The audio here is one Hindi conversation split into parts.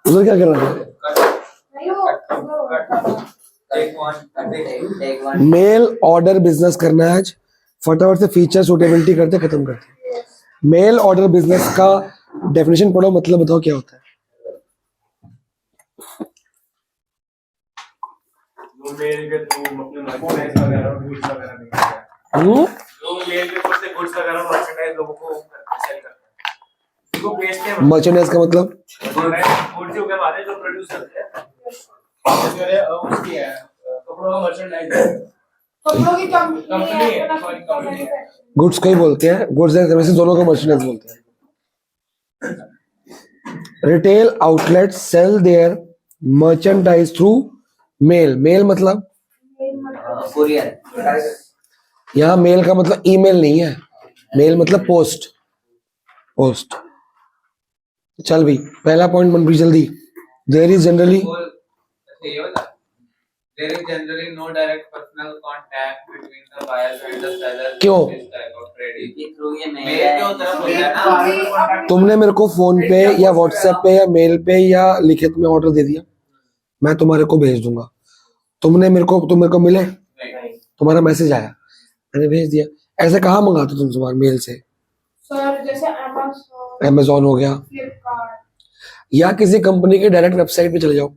उधर क्या कर रहा है? मेल ऑर्डर बिजनेस करना है आज, फटाफट से फीचर सूटेबिलिटी करते खत्म करते। मेल ऑर्डर बिजनेस का डेफिनेशन पढ़ो, मतलब बताओ क्या होता है। मेल के थ्रू अपने मर्चेंडाइज वगैरह गुड्स वगैरह नहीं करता है। मेल के थ्रू से गुड्स वगैरह मर्चेंडाइज लोगों को सेल करता है, उनको बेचते हैं। मर्चेंडाइज का मतलब गुड्स जो के बारे जो प्रोड्यूस करते हैं, जैसे उसकी है कपड़ों का मर्चेंडाइज है, कपड़ों की कंपनी है, सॉरी कंपनी है। गुड्स को ही बोलते हैं, गुड्स एंड सर्विसेज दोनों को मर्चेंडाइज बोलते हैं। Retail outlet sell their merchandise through mail. Mail मतलब कुरियर। यहाँ मेल का मतलब ईमेल नहीं है, मेल मतलब पोस्ट। पोस्ट। चल भी पहला पॉइंट मन भी जल्दी। There is generally There is generally no direct personal contact between the buyer and the seller. क्यों? This type of trading. ये through ये मेल के तरफ होता है ना। तुमने मेरे को फोन पे या व्हाट्सएप पे या मेल पे या लिखित में ऑर्डर दे दिया, मैं तुम्हारे को भेज दूंगा। तुम मेरे को मिले, तुम्हारा मैसेज आया, मैंने भेज दिया। ऐसे कहाँ मंगाते तुम सामान मेल से? सर जैसे अमेजोन हो गया, फ्लिपकार्ट या किसी कंपनी के डायरेक्ट वेबसाइट पे चले जाओ,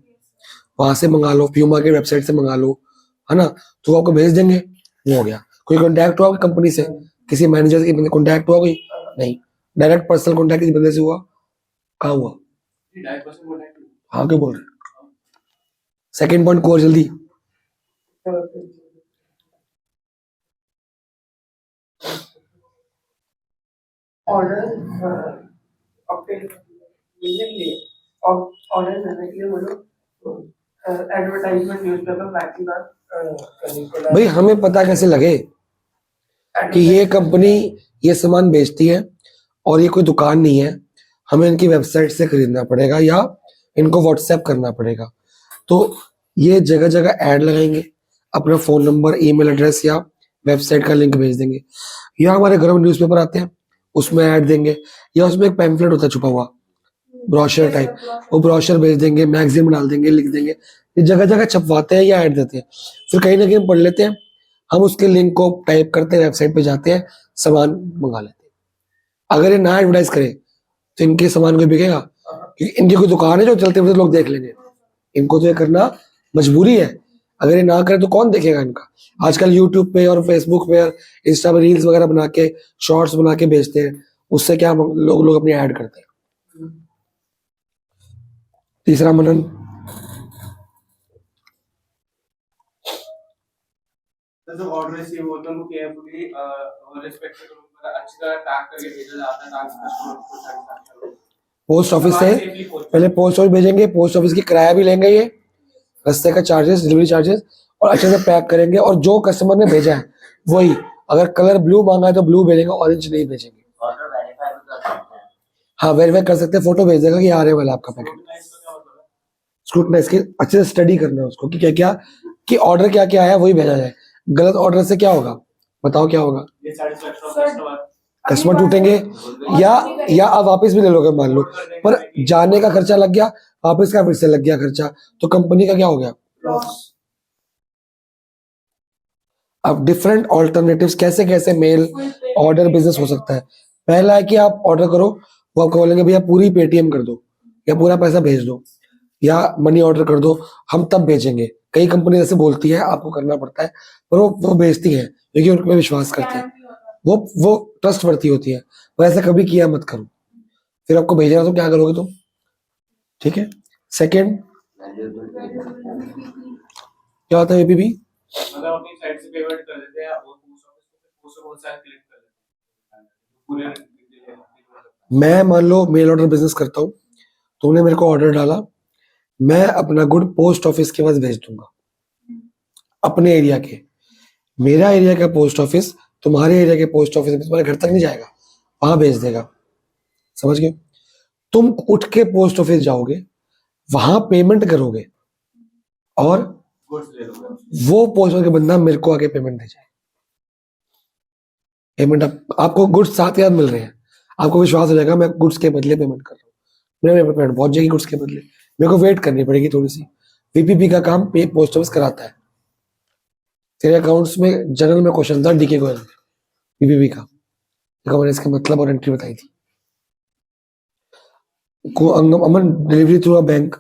वहां से मंगा लो, प्यूमा की वेबसाइट से मंगा लो, है ना, तो वो आपको भेज देंगे। वो हो गया। कोई कांटेक्ट हुआ कंपनी से, किसी मैनेजर की कांटेक्ट हुआ कोई? नहीं। डायरेक्ट पर्सनल कांटेक्ट किसी बंदे से हुआ? कहाँ हुआ? हाँ क्यों बोल रहे? सेकंड पॉइंट को और जल्दी। ऑर्डर देने के लिए वो लोग एडवर्टाइजमेंट न्यूज़पेपर मैगजीन भाई हमें पता कैसे लगे कि ये कंपनी ये सामान बेचती है और ये कोई दुकान नहीं है? हमें इनकी वेबसाइट से खरीदना पड़ेगा या इनको व्हाट्सएप करना पड़ेगा। तो ये जगह जगह ऐड लगाएंगे, अपना फोन नंबर, ईमेल एड्रेस या वेबसाइट का लिंक भेज देंगे, या हमारे घर में न्यूज़पेपर आते हैं उसमें ऐड देंगे, या उसमें एक पैम्फलेट होता है छुपा हुआ, ब्रोशर टाइप, वो ब्रोशर भेज देंगे, मैगजीन में डाल देंगे, लिख देंगे। ये जगह जगह छपवाते हैं या ऐड देते हैं, फिर कहीं ना कहीं पढ़ लेते हैं, हम उसके लिंक को टाइप करते हैं, वेबसाइट पे जाते हैं, सामान मंगा लेते हैं। अगर ये ना एडवर्टाइज करे तो इनके सामान कोई बिकेगा? क्योंकि इनकी कोई दुकान है जो चलते फिरते लोग देख लेंगे, इनको तो ये करना मजबूरी है। अगर ये ना करे तो कौन देखेगा इनका? आजकल यूट्यूब पे और फेसबुक पे और इंस्टा पे रील्स वगैरह बना के, शॉर्ट्स बना के भेजते हैं, उससे क्या लोग अपनी ऐड करते हैं। तीसरा मनन, जो ऑर्डर रिसीव होता है वो केयरफुली रिस्पेक्ट अच्छी तरह टैग करके भेजा जाता है ताकि कस्टमर को सेटिस्फैक्शन हो। पोस्ट ऑफिस से पहले पोस्ट ऑफिस भेजेंगे, पोस्ट ऑफिस की किराया भी लेंगे, ये रास्ते का चार्जेस, डिलीवरी चार्जेस, और अच्छे से पैक करेंगे। और जो कस्टमर ने भेजा है वही, अगर कलर ब्लू मांगा है तो ब्लू भेजेंगे, ऑरेंज नहीं भेजेंगे। ऑर्डर वेरीफाई भी कर सकते हैं। हाँ वेरीफाई कर सकते हैं, फोटो भेज देगा कि आ रहे वाला आपका पैकेट। स्क्रूटनाइज के अच्छे से स्टडी करना है उसको कि क्या क्या, कि ऑर्डर क्या क्या आया वही भेजा जाए। गलत ऑर्डर से क्या होगा बताओ, क्या होगा? ये सैटिस्फैक्शन ऑफ कस्टमर, कस्टमर टूटेंगे, या आप वापस भी ले लोगे मान लो, पर जाने का खर्चा लग गया, वापस का फिर से लग गया खर्चा, तो कंपनी का क्या हो गया? लॉस। अब डिफरेंट ऑल्टरनेटिव्स कैसे कैसे मेल ऑर्डर बिजनेस हो सकता है। पहला है कि आप ऑर्डर करो, वो आपको बोलेंगे भैया पूरी पेटीएम कर दो या पूरा पैसा भेज दो या मनी ऑर्डर कर दो, हम तब भेजेंगे। कई कंपनी ऐसे बोलती है, आपको करना पड़ता है, पर वो भेजती है क्योंकि उन पे विश्वास करते हैं, वो ट्रस्ट वर्ती होती है। पर ऐसा कभी किया मत करो, फिर आपको भेजना तो क्या करोगे तुम? ठीक है। सेकंड क्या होता है एपीबी? मतलब अपनी साइड से पेमेंट कर देते हैं और पोस्ट ऑफिस को क्लिक कर देते हैं पूरे। मैं मान लो मेल ऑर्डर बिजनेस करता हूँ, तुमने मेरे को ऑर्डर डाला, मैं अपना गुड पोस्ट ऑफिस के पास भेज दूंगा, अपने एरिया के। मेरा एरिया का पोस्ट ऑफिस तुम्हारे एरिया के पोस्ट ऑफिस में तुम्हारे घर तक नहीं जाएगा, वहां भेज देगा। समझ गए? तुम उठ के पोस्ट ऑफिस जाओगे, वहां पेमेंट करोगे और गुड्स ले लोगे, वो पोस्ट ऑफिस का बंदा मेरे को आगे पेमेंट दे जाए। पेमेंट आपको गुड्स साथ याद मिल रहे हैं, आपको विश्वास हो जाएगा मैं गुड्स के बदले पेमेंट कर रहा हूँ, मेरे पेमेंट पहुंच जाएगी गुड्स के बदले, मेरे को वेट करनी पड़ेगी थोड़ी सी। वीपीपी का काम पे पोस्ट ऑफिस कराता है। तेरे अकाउंट्स में जनरल में क्वेश्चन था डीके गोयल वीपीपी का, देखो मैंने इसका मतलब और एंट्री बताई थी। अमन डिलीवरी थ्रू अ बैंक,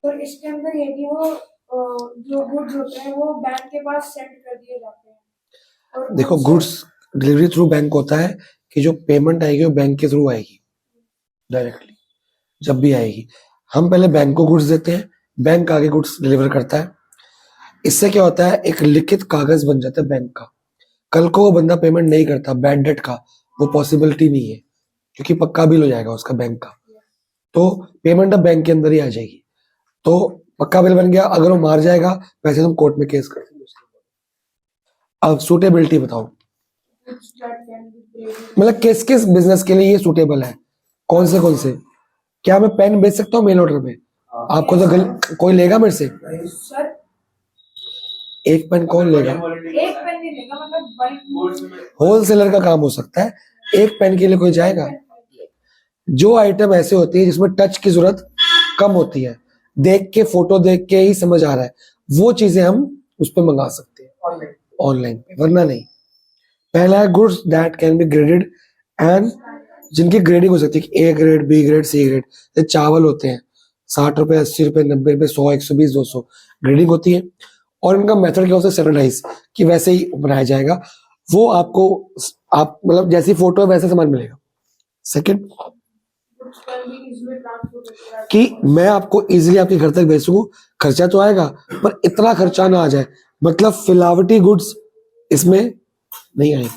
तो इसके अंदर ये कि वो जो गुड्स होते हैं वो बैंक के पास सेंड कर दिए जाते हैं। और देखो गुड्स डिलीवरी थ्रू बैंक होता है कि जो पेमेंट आएगी वो बैंक के थ्रू आएगी डायरेक्टली, जब भी आएगी। हम पहले बैंक को गुड्स देते हैं, बैंक आगे गुड्स डिलीवर करता है। इससे क्या होता है, एक लिखित कागज बन जाता है बैंक का। कल को वो बंदा पेमेंट नहीं करता, बैड डेट का वो पॉसिबिलिटी नहीं है, क्योंकि पक्का बिल हो जाएगा उसका बैंक का, तो पेमेंट अब बैंक के अंदर ही आ जाएगी। तो पक्का बिल बन गया, अगर वो मार जाएगा वैसे तुम कोर्ट में केस कर देंगे। अब सूटेबिलिटी बताओ, मतलब किस किस बिजनेस के लिए ये सूटेबल है, कौन से क्या मैं पेन बेच सकता हूँ मेल ऑर्डर में? आपको तो कोई लेगा मेरे से? सर एक पेन कौन लेगा? एक पेन नहीं लेगा, मतलब बल्क होलसेलर का काम हो सकता है, एक पेन के लिए कोई जाएगा? जो आइटम ऐसे होती है जिसमें टच की जरूरत कम होती है, देख के फोटो देख के ही समझ आ रहा है, वो चीजें हम उस पर मंगा सकते हैं ऑनलाइन पे, वरना नहीं। पहला है goods that can be graded and, जिनकी ग्रेडिंग हो सकती है, A grade, B grade, C grade. जैसे चावल होते हैं 60 रुपए, 80 रुपए, 90 रुपए, 100, 120, 200 ग्रेडिंग होती है, और इनका मेथड क्या होता है, स्टैंडर्डाइज, कि वैसे ही बनाया जाएगा। वो आपको आप मतलब जैसी फोटो है वैसा सामान मिलेगा। सेकंड कि मैं आपको इजीली आपके घर तक भेज सकूं, खर्चा तो आएगा पर इतना खर्चा ना आ जाए, मतलब फिलावटी गुड्स इसमें नहीं आएंगे।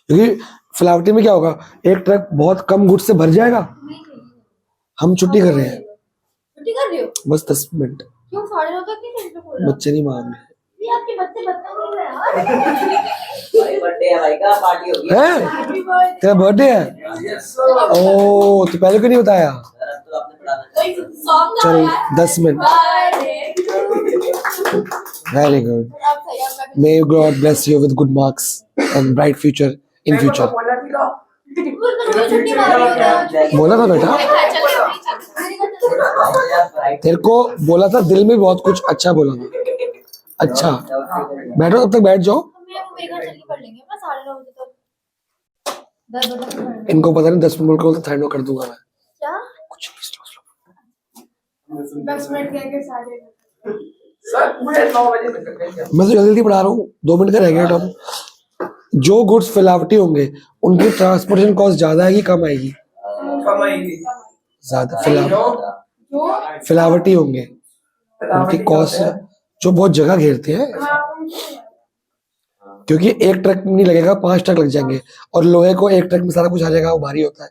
क्योंकि फिलावटी में क्या होगा, एक ट्रक बहुत कम गुड्स से भर जाएगा। हम छुट्टी कर रहे हैं, छुट्टी कर रही हो? बस 10 मिनट, क्यों 9:30 तक नहीं टेंशन खोल रहा? बच्चे नहीं मान रहे ये आपके बच्चे बदतमीज हैं यार। भाई बर्थडे है भाई का, पार्टी होगी। हैं? Happy birthday. तेरा बर्थडे है? ओ तो पहले क्यों नहीं बताया? सर अब तो आपने पढ़ा सॉन्ग चल 10 minute. Very good, may God bless you with good marks and bright future in future. बोला था बेटा, तेरे को बोला था, दिल में बहुत कुछ अच्छा बोला था। अच्छा बैठो, तब तक बैठ जाओ। इनको पता नहीं 10 मिनट को थर्ड कर दूंगा मैं। क्या? कुछ नहीं, 10 मिनट के सारे सर पूरे 9 बजे तक करेंगे। मैं तो जल्दी पढ़ा रहा हूँ, 2 मिनट का रह गया टॉप। जो गुड्स फिलावटी होंगे उनकी ट्रांसपोर्टेशन कॉस्ट ज्यादा आएगी कम आएगी? कम आएगी। ज्यादा। जो फिलावटी होंगे उनकी कॉस्ट जो बहुत जगह घेरते हैं, क्योंकि एक ट्रक नहीं लगेगा, 5 ट्रक लग जाएंगे, और लोहे को एक ट्रक में सारा कुछ आ जाएगा, वो भारी होता है।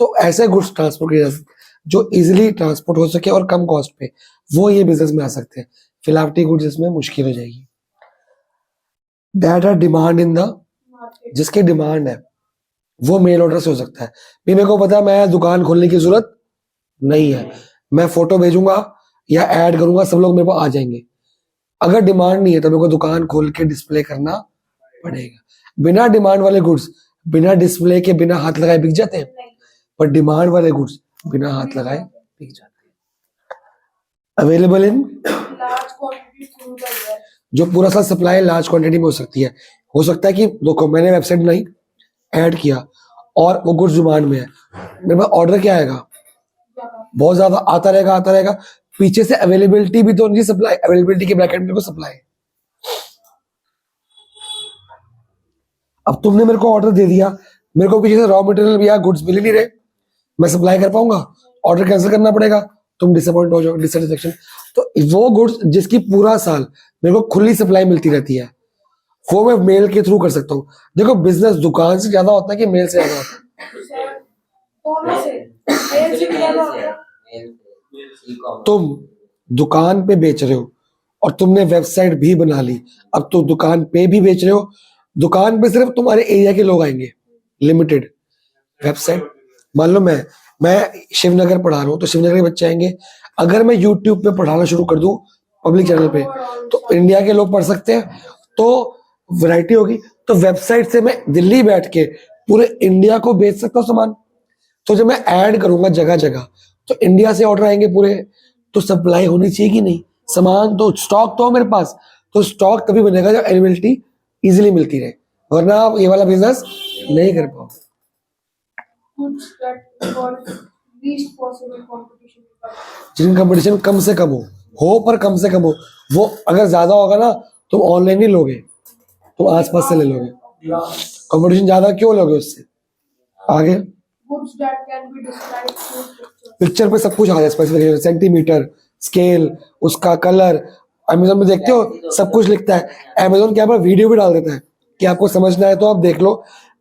तो ऐसे गुड्स ट्रांसपोर्ट किए जा सकते जो इजीली ट्रांसपोर्ट हो सके और कम कॉस्ट पे, वो ये बिजनेस में आ सकते हैं। फिलावटी गुड्स इसमें मुश्किल हो जाएगी। That are demand in the, जिसकी डिमांड है वो मेल ऑर्डर से हो सकता है। भी मेरे को पता है मैं दुकान खोलने की जरूरत नहीं है, मैं फोटो भेजूंगा या ऐड करूंगा, सब लोग मेरे पास आ जाएंगे। अगर डिमांड नहीं है तो मेरे को दुकान खोल के डिस्प्ले करना पड़ेगा। बिना डिमांड वाले गुड्स बिना डिस्प्ले के, बिना हाथ लगाए बिक जाते हैं, पर डिमांड वाले गुड्स बिना हाथ लगाए बिक जाते हैं। Available in large quantity through the, जो पूरा सा सप्लाई लार्ज क्वांटिटी में हो सकती है। हो सकता है कि देखो मैंने वेबसाइट बनाई, ऐड किया और वो गुड्स डिमांड में है, मेरे पास ऑर्डर क्या आएगा, बहुत ज्यादा आता रहेगा। पीछे से अवेलेबिलिटी भी तो उनकी सप्लाई, अवेलेबिलिटी के ब्रैकेट में सप्लाई। अब तुमने मेरे को ऑर्डर दे दिया, मेरे को पीछे से रॉ मटेरियल या गुड्स मिल ही नहीं रहे, मैं सप्लाई कर पाऊंगा? ऑर्डर कैंसिल करना पड़ेगा, तुम डिसअपॉइंट हो जाओ, डिससेटिस्फेक्शन। तो वो गुड्स जिसकी पूरा साल मेरे को खुली सप्लाई मिलती रहती है, वो मैं मेल के थ्रू कर सकता हूँ। देखो बिजनेस दुकान से ज्यादा होता है कि मेल से ज्यादा होता है? दोनों से मेल से किया होता है। तुम दुकान पे बेच रहे हो और तुमने वेबसाइट भी बना ली, अब तो दुकान पे भी बेच रहे हो। दुकान पे सिर्फ तुम्हारे एरिया के लोग आएंगे, लिमिटेड। वेबसाइट मान लो मैं शिवनगर पढ़ा रहा हूँ तो शिवनगर के बच्चे आएंगे। अगर मैं यूट्यूब पे पढ़ाना शुरू कर दूं पब्लिक चैनल पे, तो इंडिया के लोग पढ़ सकते हैं। तो वैरायटी होगी तो वेबसाइट से मैं दिल्ली बैठ के पूरे इंडिया को बेच सकता हूँ सामान। तो जब मैं ऐड करूंगा जगह जगह तो इंडिया से ऑर्डर आएंगे पूरे, तो सप्लाई होनी चाहिए कि नहीं, सामान तो स्टॉक तो हो मेरे पास, तो स्टॉक तभी बनेगा जब अवेलेबिलिटी इजीली मिलती रहे, वरना आप ये वाला बिजनेस नहीं कर पाओगे। goods that involve least possible competition. जिनका कंपटीशन कम से कम हो पर कम से कम हो, वो अगर ज्यादा होगा ना तुम ऑनलाइन ही लोगे, तुम आसपास से ले लोगे, कंपटीशन ज्यादा क्यों लोगे उससे। आगे Goods that can be described through pictures. Picture पे सब कुछ आ जाए, स्पेसिफिकेशन, सेंटीमीटर, स्केल, उसका कलर। अमेजोन में देखते हो सब कुछ लिखता है, अमेजोन क्या पर वीडियो भी डाल देता है कि आपको समझना है तो आप देख लो।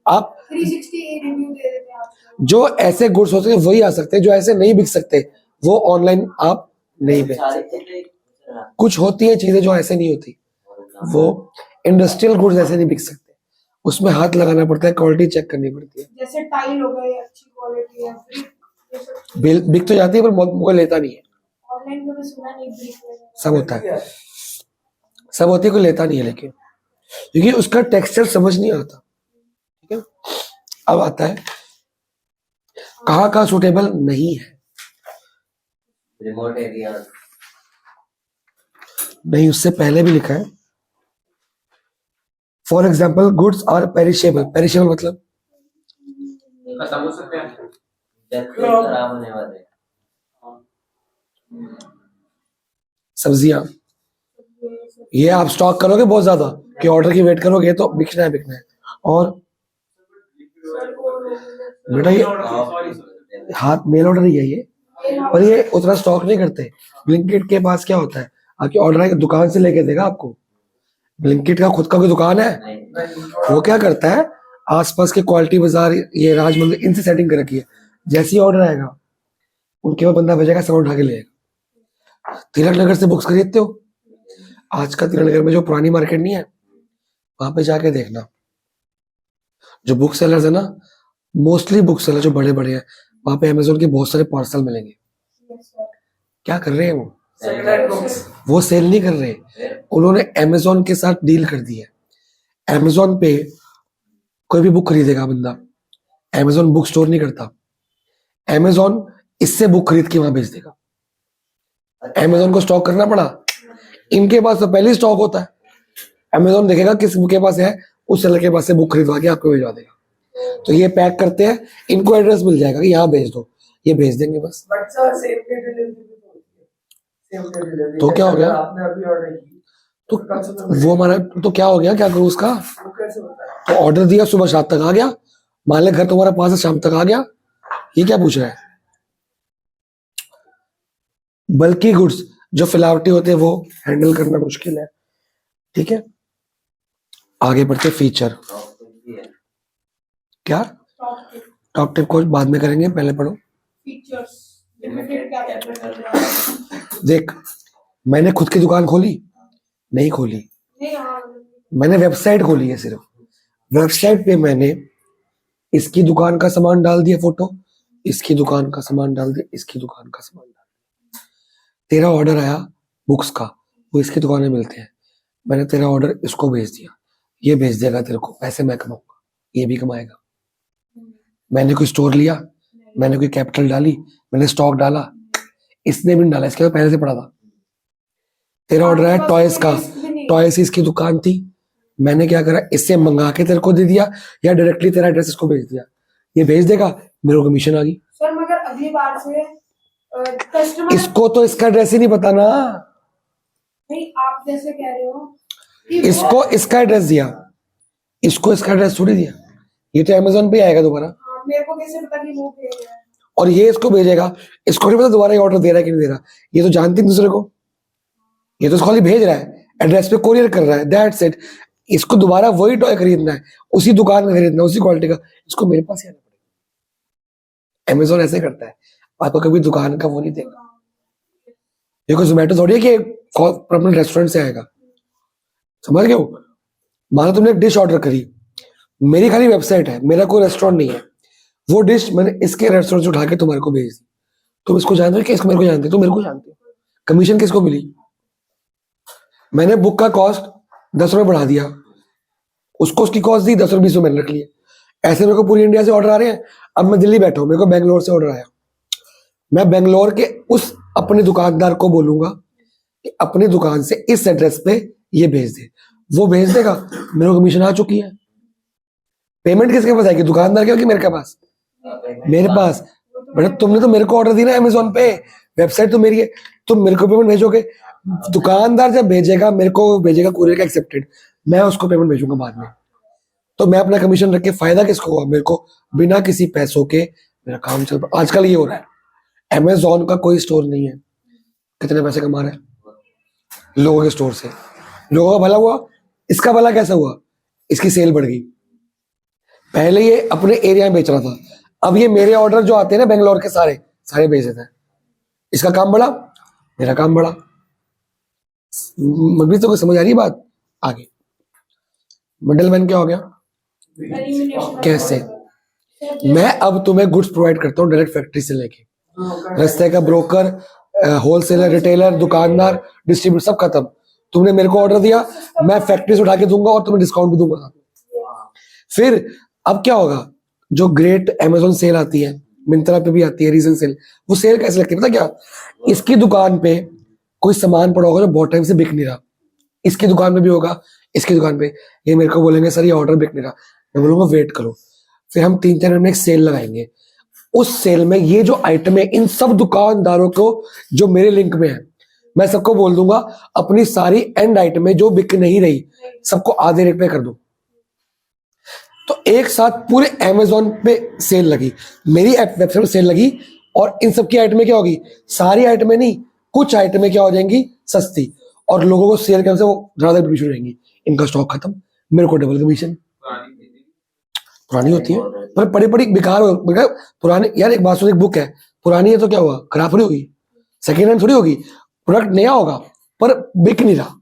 आप 360 रिव्यू दे देते हैं आपको। जो ऐसे गुड्स होते हैं वही आ सकते हैं, जो ऐसे नहीं बिक सकते वो ऑनलाइन आप नहीं बेच सारी सकते। चीजें कुछ होती है चीजें जो ऐसे नहीं होती, वो इंडस्ट्रियल गुड्स ऐसे नहीं बिक सकते, उसमें हाथ लगाना पड़ता है, क्वालिटी चेक करनी पड़ती है। जैसे टाइल हो गए, अच्छी क्वालिटी है, brick, ये सब बिक तो जाती है पर कोई लेता नहीं है, ऑनलाइन में भी सुना नहीं brick वगैरह। सब होता है, सब होती है, कोई लेता नहीं है लेकिन, क्योंकि उसका टेक्सचर समझ नहीं आता। ठीक है, अब आता है कहाँ कहाँ सूटेबल नहीं है, रिमोट एरिया नहीं उससे पहले भी लिखा है। For example goods are perishable, perishable मतलब खत्म हो सकते हैं। खराब होने वाले। सब्जियां, ये आप स्टॉक करोगे बहुत ज्यादा कि ऑर्डर की वेट करोगे तो बिकना है बिकना है। और बेटा ये हाथ मेल ऑर्डर ही है ये, पर ये उतना स्टॉक नहीं करते। ब्लिंकिट के पास क्या होता है, आपकी ऑर्डर दुकान से लेके देगा आपको, ब्लिंकिट का खुद का कोई दुकान है, वो क्या करता है आसपास के क्वालिटी बाजार, ये राजमंदिर, इनसे सेटिंग कर रखी है, जैसे ही ऑर्डर आएगा उनके पास बंदा भेजेगा, सामान उठा के लेगा। तिलक नगर से बुक्स खरीदते हो, आज का तिलक नगर में जो पुरानी मार्केट नहीं है वहां पे जाके देखना, जो बुक सेलर्स है ना, मोस्टली बुक सेलर जो बड़े बड़े हैं, वहां पे अमेजोन के बहुत सारे पार्सल मिलेंगे। क्या कर रहे हैं वो सेल नहीं कर रहे, उन्होंने अमेजोन के साथ डील कर दी है। अमेजोन पे कोई भी बुक खरीदेगा बंदा, अमेजोन बुक स्टोर नहीं करता, अमेजोन इससे बुक खरीद के वहां भेज देगा। अमेजोन को स्टॉक करना पड़ा, इनके पास तो पहले ही स्टॉक होता है, अमेजोन देखेगा किस के पास है, उस सेलर के पास से बुक खरीदवा के आपको भेजवा देगा। तो ये पैक करते हैं, इनको एड्रेस मिल जाएगा कि यहाँ भेज दो, ये भेज देंगे बस। तो क्या हो गया, आपने अभी ऑर्डर की तो वो हमारा तो क्या हो गया, क्या करूँ उसका, वो कैसे होता है? तो ऑर्डर दिया सुबह शाम तक आ गया, मान ले घर तुम्हारा पास है शाम तक आ गया, ये क्या पूछ रहा है। बल्कि गुड्स जो फिलावटी होते हैं वो हैंडल करना मुश्किल है। ठीक है, आगे बढ़ते फीचर। क्या टॉप टिप को बाद में करेंगे, पहले पढ़ो। Features limited capacity. देख मैंने खुद की दुकान खोली नहीं खोली, नहीं, हाँ, मैंने वेबसाइट खोली है, सिर्फ वेबसाइट पे मैंने इसकी दुकान का सामान डाल दिया, फोटो, इसकी दुकान का सामान डाल दिया, इसकी दुकान का सामान डाल दिया। तेरा ऑर्डर आया बुक्स का, वो इसकी दुकान में मिलते हैं, मैंने तेरा ऑर्डर इसको भेज दिया, ये भेज देगा तेरे को, पैसे मैं कमाऊंगा, ये भी कमाएगा। मैंने कोई स्टोर लिया, मैंने कोई कैपिटल डाली, मैंने स्टॉक डाला, इसने भी नहीं डाला, इसके पहले से पड़ा था। तेरा ऑर्डर आया टॉयज का, टॉयज इसकी दुकान थी, मैंने क्या करा, इससे मंगा के तेरे को दे दिया या डायरेक्टली तेरा एड्रेस इसको भेज दिया, ये भेज देगा, मेरे को कमीशन आ गई। सर मगर अगली बार से कस्टमर इसको तो इसका एड्रेस ही नहीं पता ना, नहीं, आप जैसे कह रहे हो कि वो- इसको इसका एड्रेस दिया, इसको इसका एड्रेस थोड़ी दिया, ये तो अमेजोन पे आएगा दोबारा, हाँ, मेरे को कैसे पता कि वो भेज रहा है। और ये इसको भेजेगा, इसको नहीं पता दोबारा ये ऑर्डर दे रहा है कि नहीं दे रहा, ये तो जानते हैं दूसरे को, ये तो खाली भेज रहा है, एड्रेस पे कोरियर कर रहा है, दैट्स इट। इसको दोबारा वही टॉय खरीदना है, उसी दुकान में खरीदना है, उसी क्वालिटी का, इसको मेरे पास ही आना पड़ेगा। अमेजोन ऐसे करता है, आपको कभी दुकान का वो नहीं देगा। देखो जोमेटो थोड़ी है कि परमानेंट रेस्टोरेंट से आएगा, समझ गए हो। मानो तुमने एक डिश ऑर्डर करी, मेरी खाली वेबसाइट है, मेरा कोई रेस्टोरेंट नहीं है, वो डिश मैंने इसके रेस्टोरेंट से उठा के तुम्हारे को भेज दी, तुम इसको जानते हो कि इसको मेरे को जानते हो, तुम मेरे को जानते हो, कमीशन किसको मिली, मैंने बुक का कॉस्ट 10 रुपए बढ़ा दिया, उसको उसकी कॉस्ट दी, 10 और 20 मैंने रख लिए। ऐसे मेरे को पूरी इंडिया से ऑर्डर आ रहे हैं। अब मैं दिल्ली बैठा हूँ, मेरे को बेंगलोर से ऑर्डर आया, मैं बेंगलोर के उस अपने दुकानदार को बोलूंगा कि अपनी दुकान से इस एड्रेस पे ये भेज दे, वो भेज देगा, मेरे को कमीशन आ चुकी है। पेमेंट किसके पास आएगी, दुकानदार के कि मेरे के पास? मेरे पास। बेटा तुमने तो मेरे को ऑर्डर दी ना अमेजोन पे, वेबसाइट तो मेरी है, तुम मेरे को पेमेंट भेजोगे, दुकानदार जब भेजेगा मेरे को भेजेगा कुरियर का एक्सेप्टेड, मैं उसको पेमेंट भेजूंगा बाद में। तो मैं अपना कमीशन रख के फायदा किसको हुआ, मेरे को बिना किसी पैसों के मेरा काम चल रहा। आजकल ये हो रहा है, अमेजोन का कोई स्टोर नहीं है, कितने पैसे कमा रहे हैं लोगों के स्टोर से, लोगों का भला हुआ। इसका भला कैसा हुआ, इसकी सेल बढ़ गई। पहले ये अपने एरिया में बेच रहा था, अब ये मेरे ऑर्डर जो आते हैं ना बेंगलोर के सारे सारे बेच देता है। इसका काम बढ़ा, मेरा काम बढ़ा। मगर तो कोई समझ आ रही है बात? आगे मिडल मैन क्या हो गया, कैसे? मैं अब तुम्हें गुड्स प्रोवाइड करता हूँ डायरेक्ट फैक्ट्री से लेके, रास्ते का ब्रोकर, होलसेलर, रिटेलर, दुकानदार, डिस्ट्रीब्यूटर सब खत्म। तुमने मेरे को ऑर्डर दिया, मैं फैक्ट्री से उठा के दूंगा और तुम्हें डिस्काउंट भी दूंगा। फिर अब क्या होगा, जो ग्रेट अमेजोन सेल आती है, मिंत्रा पे भी आती है रीजन सेल, वो सेल कैसे लगती है पता क्या? इसकी दुकान पे कोई सामान पड़ा होगा जो बहुत टाइम से बिक नहीं रहा, इसकी दुकान पे भी होगा, इसकी दुकान पे। ये मेरे को बोलेंगे सर ये ऑर्डर बिक नहीं रहा, मैं बोलूंगा वेट करो, फिर हम 3-4 महीने एक सेल लगाएंगे। उस सेल में ये जो आइटम है, इन सब दुकानदारों को जो मेरे लिंक में है, मैं सबको बोल दूंगा अपनी सारी एंड आइटम जो बिक नहीं रही सबको आधे रेट पे कर दो। तो एक साथ पूरे अमेजोन पे सेल लगी, मेरी वेबसाइट पे सेल लगी, और इन सब की आइटमें क्या होगी, सारी आइटमें नहीं, कुछ आइटमें क्या हो जाएंगी सस्ती, और लोगों को सेल करने से वो ज्यादा कमीशन रहेंगी। इनका स्टॉक खत्म, मेरे को डबल कमीशन। पुरानी होती है पर बड़ी बड़ी बेकार पुरानी। यार एक बात सुन, एक बुक है पुरानी है तो क्या हुआ, खराब थोड़ी होगी, सेकेंड हैंड थोड़ी होगी, प्रोडक्ट नया होगा पर बिक नहीं रहा,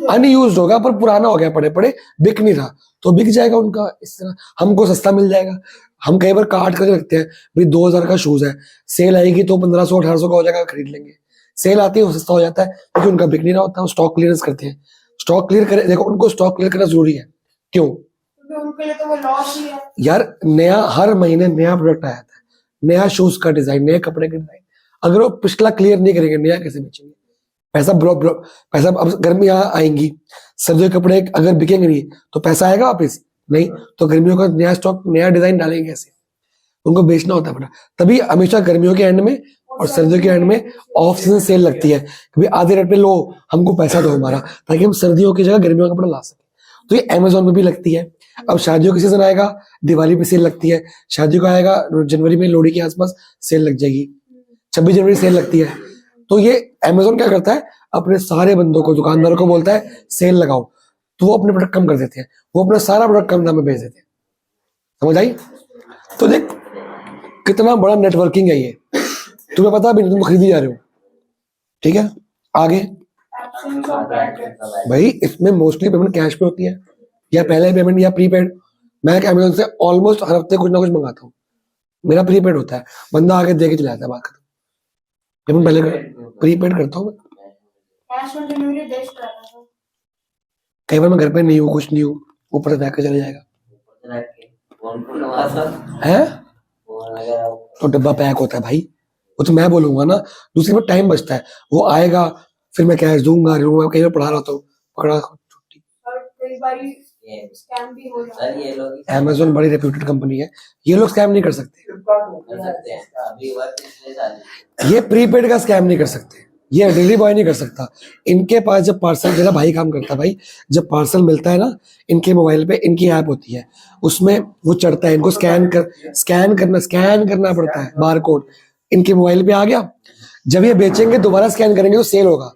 अनयूज होगा पर पुराना हो गया, पड़े पड़े बिक नहीं रहा, तो बिक जाएगा उनका। इस तरह हमको सस्ता मिल जाएगा। हम कई बार काट करके रखते हैं, भाई 2000 का शूज है, सेल आएगी तो 1500-1800 का हो जाएगा, खरीद लेंगे। सेल आती है वो सस्ता हो जाता है क्योंकि उनका बिक नहीं रहा होता, स्टॉक क्लियरेंस करते हैं। स्टॉक क्लियर करे, देखो उनको स्टॉक क्लियर करना जरूरी है, क्यों? उनके लिए तो वो लॉस ही है यार नया हर महीने नया प्रोडक्ट आया था, नया शूज का डिजाइन, नए कपड़े का डिजाइन, अगर वो पिछला क्लियर नहीं करेंगे नया कैसे बेचेंगे? पैसा पैसा अब गर्मियां आएंगी, सर्दियों के कपड़े अगर बिकेंगे नहीं तो पैसा आएगा वापिस नहीं, तो गर्मियों का नया स्टॉक नया डिजाइन डालेंगे कैसे? उनको बेचना होता है बड़ा। तभी हमेशा गर्मियों के एंड में और सर्दियों के एंड में ऑफ सीजन सेल लगती है कि भाई आधे रेट पे लो, हमको पैसा दो हमारा, ताकि हम सर्दियों की जगह गर्मियों का कपड़ा ला सके। तो ये अमेजोन में भी लगती है। अब शादियों का सीजन आएगा, दिवाली पे सेल लगती है, शादियों का आएगा जनवरी में, लोहड़ी के आसपास सेल लग जाएगी, 26 जनवरी सेल लगती है। तो ये अमेजोन क्या करता है, अपने सारे बंदों को, दुकानदारों को बोलता है सेल लगाओ, तो वो अपने प्रोडक्ट कम कर देते हैं, वो अपना सारा प्रोडक्ट कम दाम में बेच देते हैं। समझ आई? तो देख कितना बड़ा नेटवर्किंग है ये, तुम्हें पता भी नहीं, तुम खरीदी जा रहे हो। ठीक है आगे भाई, इसमें मोस्टली पेमेंट कैश पे होती है, या पहले पेमेंट या प्रीपेड। मैं अमेजोन से ऑलमोस्ट हर हफ्ते कुछ ना कुछ मंगाता हूँ, मेरा प्रीपेड होता है, बंदा आगे दे के चला जाता है, बात खत्म। पेमेंट पहले प्रीपेड करता हूँ। कैश ऑन डिलीवरी बेस्ट रहता है। कई बार मैं घर पे नहीं हूँ, कुछ नहीं हूँ, ऊपर से बैग के चले जाएगा है, तो डब्बा पैक होता है भाई, वो तो मैं बोलूंगा ना। दूसरी बार टाइम बचता है, वो आएगा फिर मैं कैश दूंगा, कई बार पढ़ा रहा हूँ, पकड़ा छुट्टी। और कई बार स्कैम भी हो जाता है। ये लोग अमेजोन बड़ी रेप्यूटेड कंपनी है, ये लोग स्कैम नहीं कर सकते, कर सकते हैं, अभी वर्क इसलिए चालू ये प्रीपेड का स्कैम नहीं कर सकते, ये डिलीवरी बॉय नहीं कर सकता। इनके पास जब पार्सल, मेरा भाई काम करता है भाई, जब पार्सल मिलता है ना, इनके मोबाइल पे इनकी ऐप होती है, उसमें वो चढ़ता है, इनको स्कैन करना पड़ता है, बार कोड इनके मोबाइल पे आ गया, जब ये बेचेंगे दोबारा स्कैन करेंगे तो सेल होगा,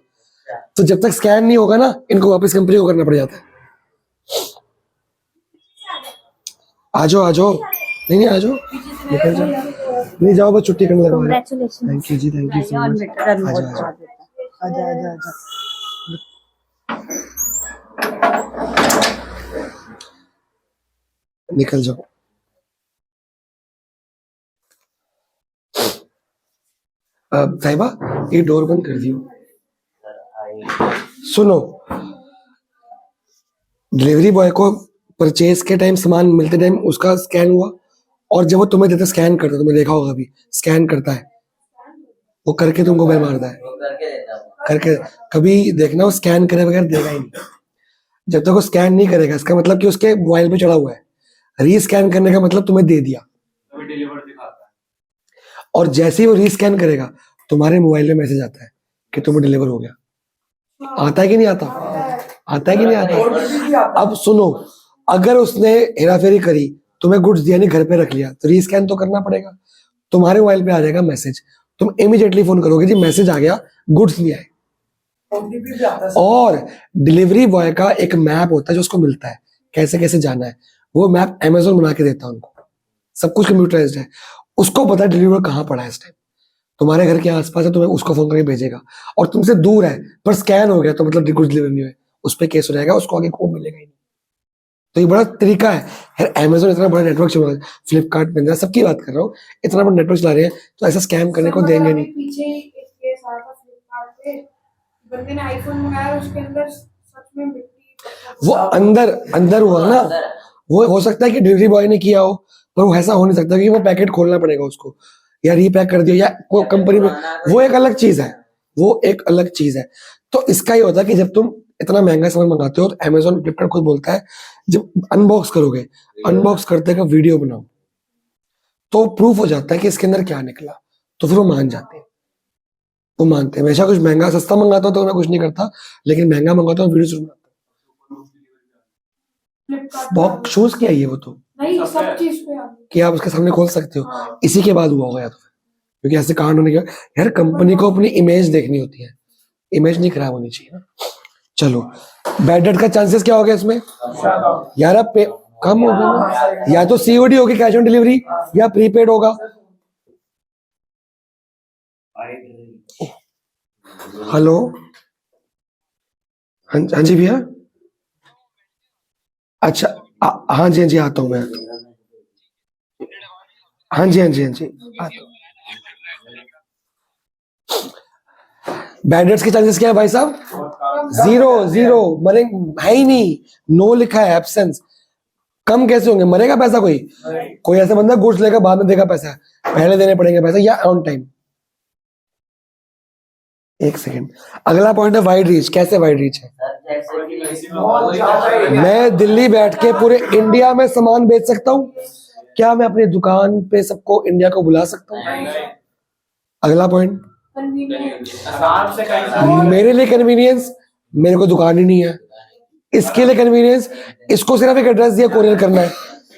तो जब तक स्कैन नहीं होगा ना, इनको वापस कंपनी को करना पड़ जाता है। आ जाओ नहीं आ जाओ, निकल जाओ, नहीं जाओ, बस छुट्टी करने लगा। Thank you ji, thank you so much. आजा निकल जाओ। साहिबा ये डोर बंद कर दियो। सुनो, डिलीवरी बॉय को परचेज के टाइम सामान मिलते टाइम उसका स्कैन हुआ, और जब वो तुम्हें देता स्कैन करता, तुम्हें देखा होगा अभी स्कैन करता है, वो करके तुमको बेल मारता है, वो करके देता हूँ। करके। कभी देखना वो स्कैन करे बगैर देगा ही नहीं। जब तक वो स्कैन नहीं करेगा, इसका मतलब कि उसके मोबाइल पे चढ़ा हुआ है। रीस्कैन करने का मतलब तुम्हें दे दिया, अभी डिलीवर दिखाता है। और जैसे ही वो रीस्कैन करेगा तुम्हारे मोबाइल में मैसेज आता है कि तुम्हें डिलीवर हो गया। आता है कि नहीं आता? आता है कि नहीं आता? OTP भी आता है। अब सुनो, अगर उसने हेराफेरी करी, तुम्हें गुड्स दिया नहीं, घर पे रख लिया, तो रीस्कैन तो करना पड़ेगा। तुम्हारे मोबाइल पे आ जाएगा मैसेज, तुम इमीडिएटली फोन करोगे जी मैसेज आ गया, गुड्स नहीं आए। OTP भी आता है। और डिलीवरी बॉय का एक मैप होता है जो उसको मिलता है, कैसे कैसे जाना है। वो मैप अमेजोन बना के देता है उनको, सब कुछ कंप्यूटराइज्ड है। उसको पता है डिलीवर कहाँ पड़ा है इस टाइम, तुम्हारे घर के आसपास है, तुम्हें उसको फोन करके भेजेगा। और तुमसे दूर है पर स्कैन हो गया तो मतलब गुड्स डिलीवर नहीं हुए, उस पर केस हो जाएगा, उसको आगे को मिलेगा ही नहीं। तो ये बड़ा तरीका है यार। अमेजोन इतना बड़ा नेटवर्क चला रहा है, फ्लिपकार्ट मिंत्रा सबकी बात कर रहा हूँ, इतना बड़ा नेटवर्क चला रहे हैं, तो ऐसा स्कैम करने को देंगे नहीं। पीछे एक केस आया था फ्लिपकार्ट पे, बंदे ने आईफोन मंगाया, उसके अंदर सच में मिट्टी। वो अंदर अंदर हुआ ना, वो हो सकता है कि डिलीवरी बॉय ने किया हो, पर वो ऐसा हो नहीं सकता कि वो पैकेट खोलना पड़ेगा उसको, या रीपैक कर दिया, या कोई कंपनी में, वो एक अलग चीज है, वो एक अलग चीज है। तो इसका ही होता है कि जब तुम इतना महंगा सामान मंगाते हो, तो अमेजोन फ्लिपकार्ट खुद बोलता है जब अनबॉक्स करोगे, अनबॉक्स करते का वीडियो बनाओ, तो प्रूफ हो जाता है कि इसके अंदर क्या निकला, तो फिर वो मान जाते हैं, वो मानते हैं। हमेशा कुछ महंगा सस्ता मंगाता हूँ तो मैं कुछ नहीं करता, लेकिन महंगा मंगाता हूँ वीडियो जरूर बनाता हूँ। बहुत शूज किया ये वो तो, नहीं, सब चीज पे आ गई। कि आप उसके सामने खोल सकते हो, इसी के बाद हुआ होगा या तो फिर, क्योंकि ऐसे कांड होने के यार कंपनी को अपनी इमेज देखनी होती है, इमेज नहीं खराब होनी चाहिए ना। चलो, बैड डेट का चांसेस क्या हो गया इसमें यार? अब कम हो गया ना, या तो सीओडी होगी कैश ऑन डिलीवरी, या प्रीपेड होगा। हेलो, हाँ जी भैया, अच्छा हाँ जी हाँ जी, आता हूँ मैं, हाँ जी हाँ जी हाँ जी, आता हूँ। बैड डेट्स के चांसेस क्या है भाई साहब? 0 मरे है ही नहीं, नो लिखा है, एब्सेंस। कम कैसे होंगे? मरेगा पैसा कोई? कोई ऐसा बंदा गुड्स लेकर बाद में देगा पैसा, पहले देने पड़ेंगे पैसा या ऑन टाइम? एक सेकंड, अगला पॉइंट है वाइड रीच। कैसे वाइड रीच है? मैं दिल्ली बैठ के पूरे इंडिया में सामान बेच सकता हूँ, क्या मैं अपनी दुकान पे सबको इंडिया को बुला सकता हूँ? अगला पॉइंट, आराम से कहीं मेरे लिए कन्वीनियंस, मेरे को दुकान ही नहीं है, इसके लिए कन्वीनियंस, इसको सिर्फ एक एड्रेस दिया, कोरियर करना है,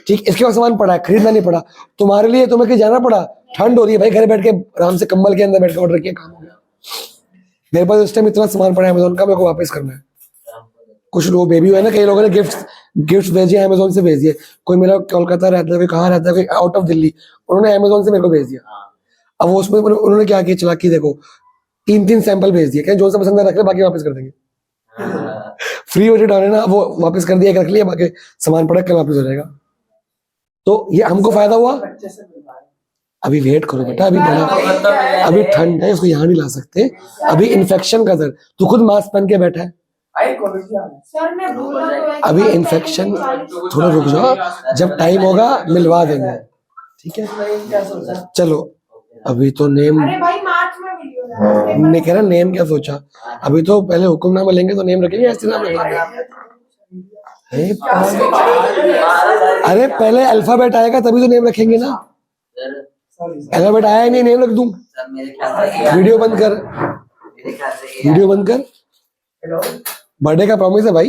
ठीक, इसके पास सामान पड़ा है, खरीदना नहीं पड़ा। तुम्हारे लिए तुम्हें कहीं जाना पड़ा, ठंड हो रही है भाई, घर बैठ के आराम से कंबल के अंदर बैठ के ऑर्डर किया, काम हो गया। मेरे पास इस टाइम इतना सामान पड़ा है अमेजोन का, मेरे को वापस करना है। कुछ लोग बेबी हुए ना, कई लोगों ने गिफ्ट भेजे अमेजोन से भेज दिए। कोई मेरा कोलकाता रहता है, कोई कहाँ रहता है, कोई आउट ऑफ दिल्ली, उन्होंने अमेजोन से मेरे को भेज दिया। अब वो उसमें उन्होंने क्या किया, चालाकी देखो, 3 सैंपल भेज दिए, जो सा पसंद है रख ले, बाकी वापस कर देंगे। फ्री वेटेड है ना, वो वापस कर दिया, रख लिया, बाकी सामान पड़ा कल वापस हो जाएगा। तो ये हमको फायदा हुआ। अच्छे से मिल रहा है। अभी वेट करो बेटा, अभी बड़ा, अभी ठंड है, उसको यहाँ नहीं ला सकते, अभी इन्फेक्शन का डर। तू खुद मास्क पहन के बैठा है, आई क्वालिटी आ रही है। सर ने बोला तो है कि अभी आप इन्फेक्शन, पहले थोड़ा रुक जाओ, जब टाइम होगा मिलवा देंगे, ठीक है? नहीं, क्या सोचा? चलो, अभी तो नेम अरे भाई मार्च में वीडियो ने कह रहा, नेम क्या सोचा? अभी तो पहले हुक्मनामा लेंगे तो नेम रखेंगे, ऐसे नाम रखेंगे? अरे पहले अल्फाबेट आएगा तभी तो नेम रखेंगे ना, अल्फाबेट आया ही नहीं, नेम रख दूं? सर मेरे ख्याल से वीडियो बंद कर, मेरे ख्याल से वीडियो बंद कर, हेलो बर्थडे का प्रॉमिस है भाई।